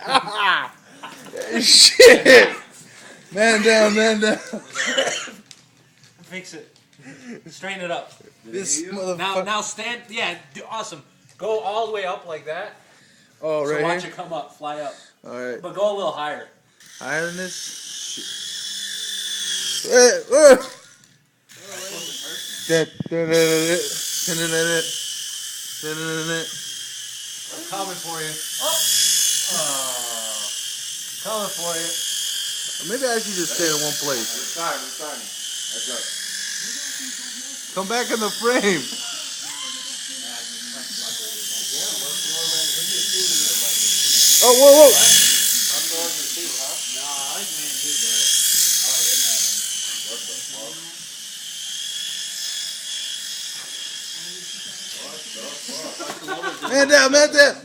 Ah! Shit! Man down, man down. Fix it. Straighten it up. This motherfucker. Now stand. Yeah, awesome. Go all the way up like that. Oh, right. So watch here? it come up, fly up. All right. But go a little higher. Higher than this? Shit. Coming for you. Oh. Coming for you. Maybe I should just stay in one place. It's time. Let's go. Come back in the frame. Oh, whoa, whoa. I'm going to see, huh? Nah, I like man too, but What the fuck? Man down, man down.